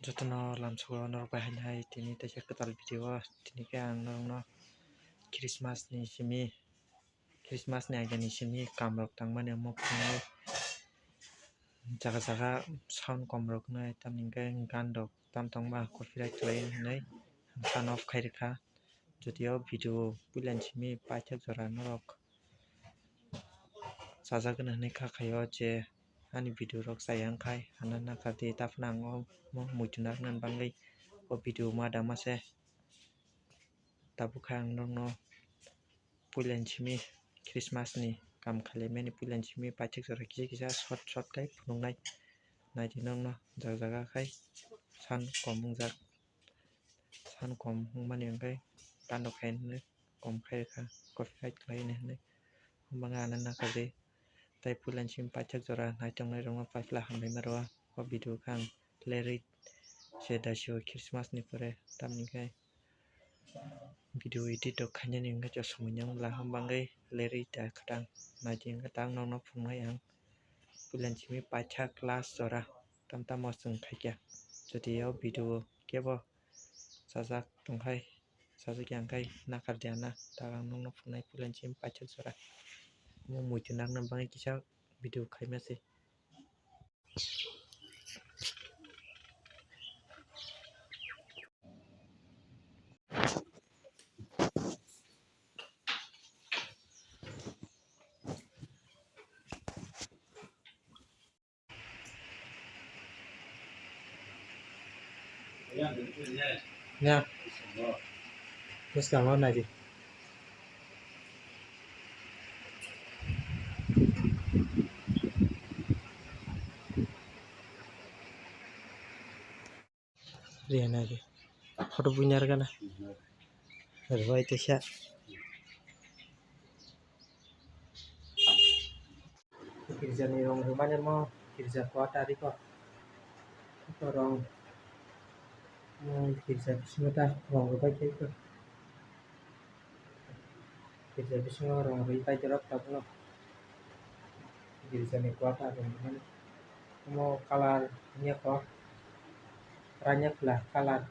Jotno lam suara nor bahan hai tini ta ketal video tini kang no Christmas ni simi Christmas ni agani simi kamrok tangmane mo phungai jaga sound komrok nai tamning gandok tamtongma copyright claim nai turn off khairikha jodio video pulan simi paithak jora norok sajagna hinai khayo je ani video rok sayang khai hanana khati tafnang mo mujunak nan bangai o video mada mase tabukhang no pulan simi Christmas ni kam khalemeni pulan simi paithak jora kisa short kai phunungnai naiti no jaga khai san komungjak san kom mani angkai tandok khain kom khairikha copyright claim nei banga nana khade tai pulan sim paithak jora naitongnai rong paithla hambai maro o video khang lerei sedasio Christmas ni pore tamni kai video edit dok khainani angka jo sumunyang la hambangai lerei ta khatang naiti khatang no phungnai ang pulan simi paithak last jora tamtamo chung khaikya jodio video kebo sajak tongkhai sajak yangkai nakardiana tarang no phungnai pulan sim paithak jora mo mujunak nan bangai kisa video khaimase nha terus kamu nanti lihat aja foto punya kan berbuat itu sih kerja nih orang rumahnya mau kerja kuat tadi kok orang kerja semua orang berbaik itu kerja semua orang berbaik terap tak pernah kerja nih kuat ada mau kalarnya kok banyak lah kalar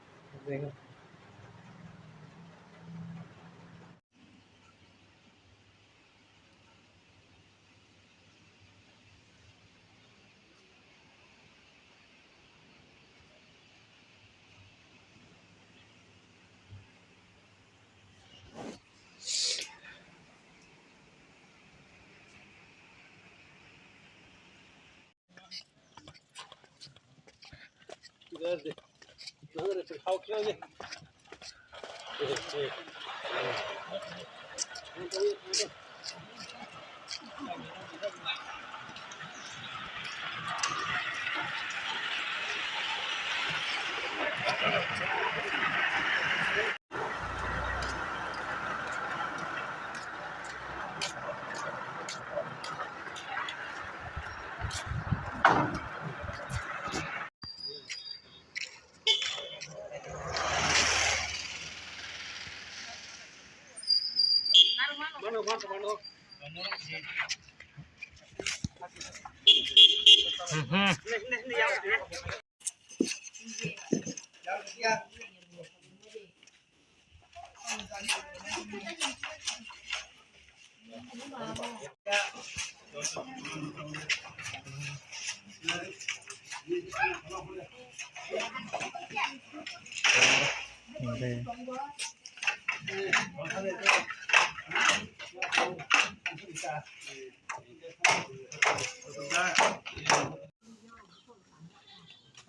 boleh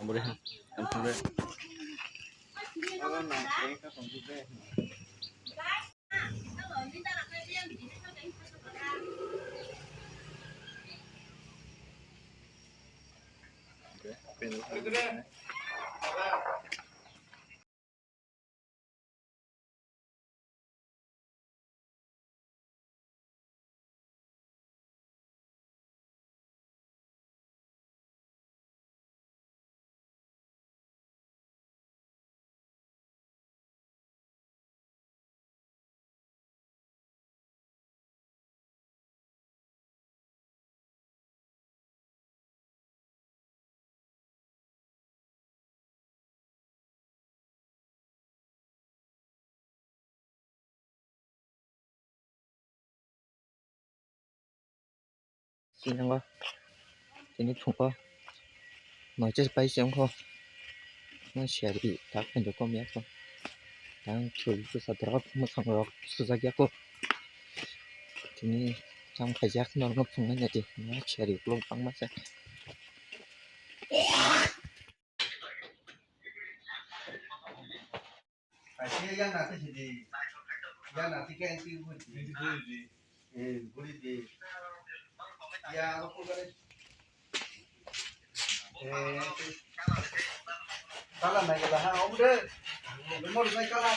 boleh สิยังก็ทีนี้ผมก็หน่อยจะไปเสียงเขาน่าเสียดีทักเป็นตัวก็มีก็ทั้งช่วยก็สัตว์รับมาขังรอกสุดสักอย่างก็ทีนี้ทำขยักนอนก็พุ่งนั่นดิน่าเสียดีลงฟังมาซะไอ้ที่ยังน่าที่ดียังน่าที่แกงที่หุ่นดีบุรีดียาเราพูดกันเลยkalah naik lah, om deh, nomor naik kalah.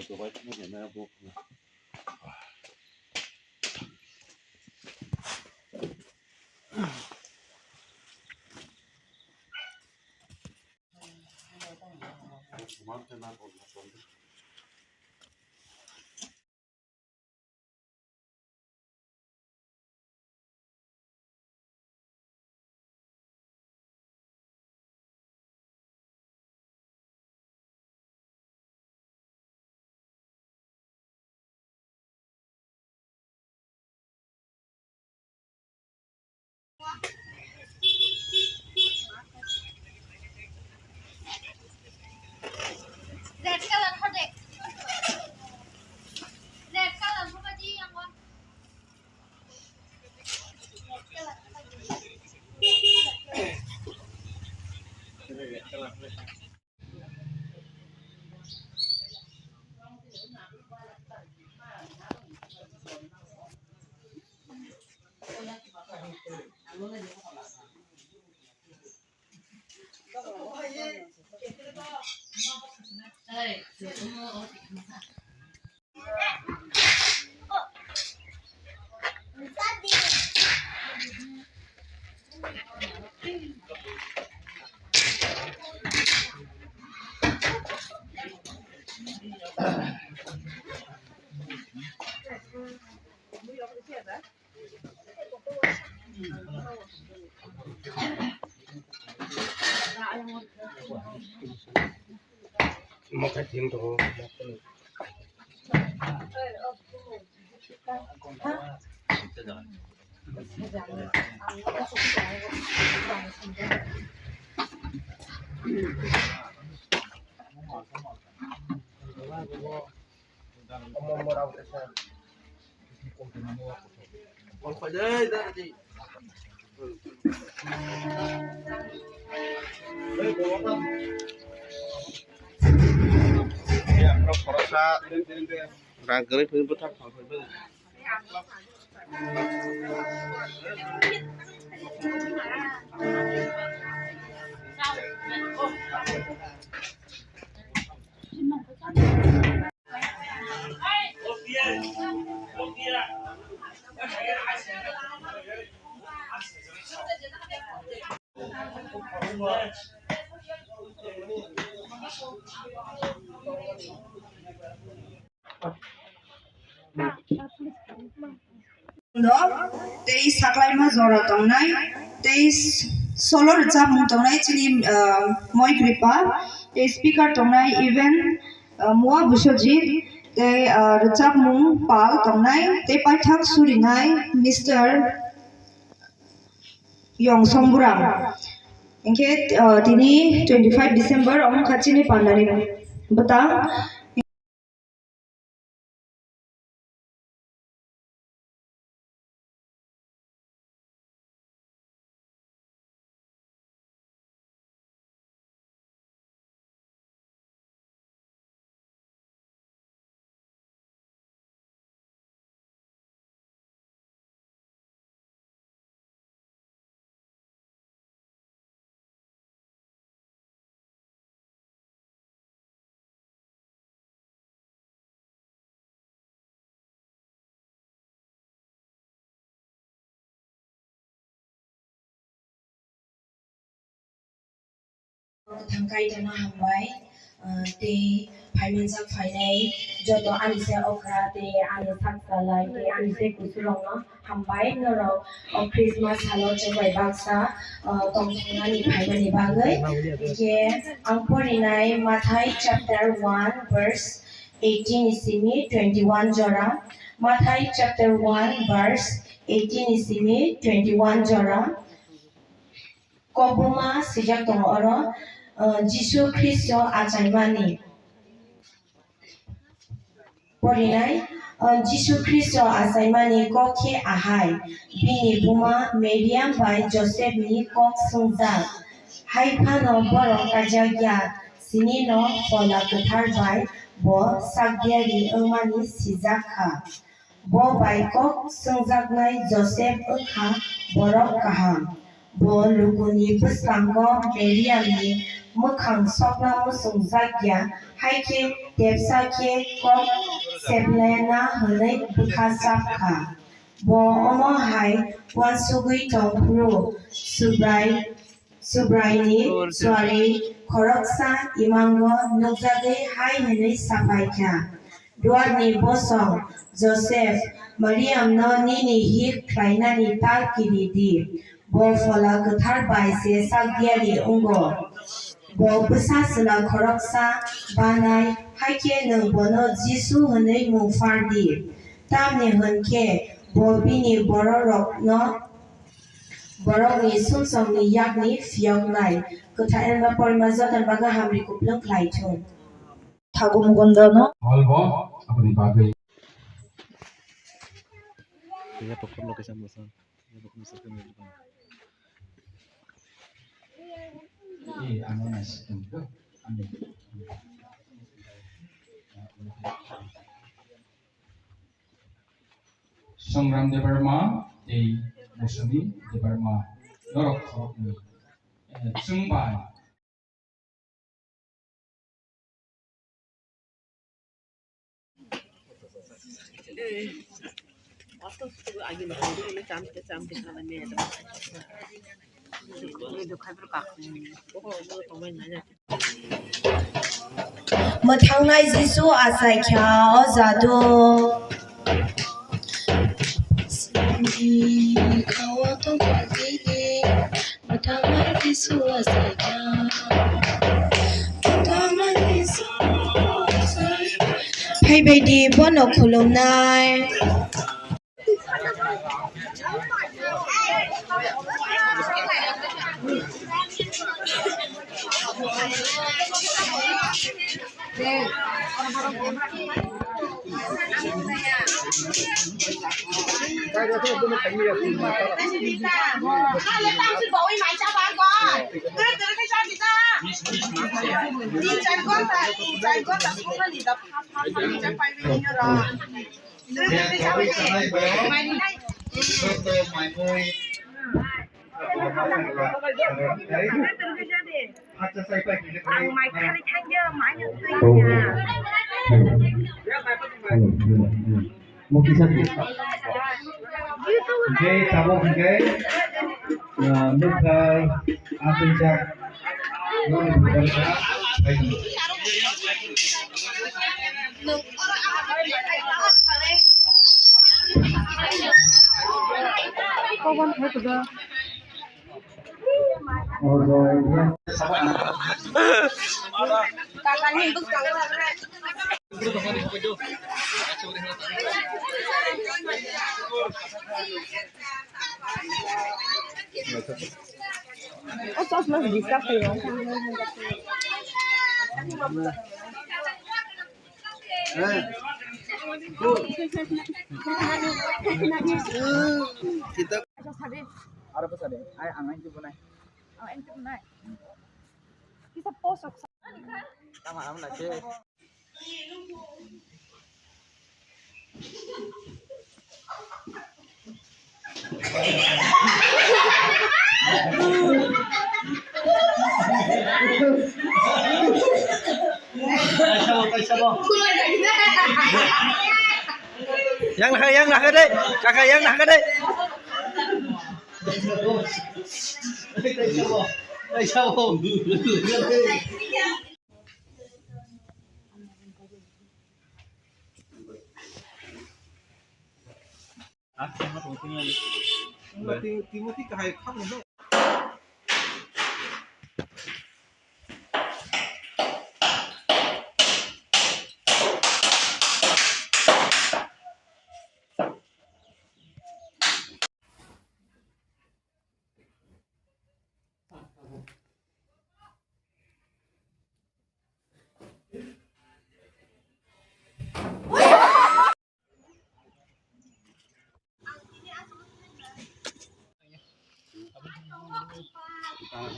ตัวไว้ไม่เห็นนะบุ๊กมันจะน่าบ่นนะคนមកកាច់ធៀមទៅមកร่างกายพื้นประทับของเพิ่นTei saklai ma zora tongnai tei solo rechap mung tongnai chini moi kripa tei speaker tongnai event mua busojit tei rechap mung pal tongnai tei paithak surinai Mr. Yong Songburam engke tini 25 December omong khachini pandani betang thangkai dana hambai te phaimanja phainai joto anise okra te ani saksalai te anise kusulongno hambai noro Christmas halo chbai baksa tongthangani phaimani bagai ke angporinai Mathai chapter 1 verse 18 isimi 21 jora Mathai chapter 1 verse 18 isimi 21 jora Kobuma sijak tong oro Jisu Kristo achaimani Porinai Jisu Kristo achaimani kokhe ahai bini buma Maryam bai Joseph ni kok sungja haifano borok kajagya sini no fola ketar bai bo sagyari emani sijakha bo bai kok sungjaknai Joseph ekha borok kaham bo luguni puskango Maryam ni mokhang sokna musung jakya haike devsake kok seplena hne bukhasakha bo omo hai wan sugui tongpru subraini swari khoroksa imango nukjage hai hne sapaikha duarni bosong Joseph Mariam no nini hik klainani takiridi bo fola gothar baise sakdiari ungo bo busasna khoroksa banai haike nang bono Jisu hne mungfardi tamni honke bo bini borokno borokni sumsomni yakni fiyognai gothar ba pormajotan baga hamri kuplong klaithun Tagumgondono Albo apni bagai Kaya pokok lo kesan bosan. Ya pokok masa kami depan. ano na system ko. Sangram Debarma এই মৌসুমী Debarma নরক খরকনি চুংবাই Mathangnai Jisu asai kya ozado kawa to kwazini Mathangnai Jisu asai kya Mathangnai Jisu asai Phaibaidi bono khulumnai Mungkin satu. Okay, tabung okay. Nukai apa jak? Oh, ya. Kita ada pesan deh. Ay, angin itu benar. Angin itu benar. Kita posok. Sama nak je. Yang nak dek. Kakak yang nak dek. Timothy kahai kham no.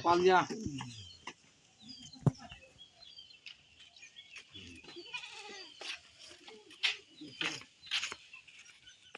Pan nha.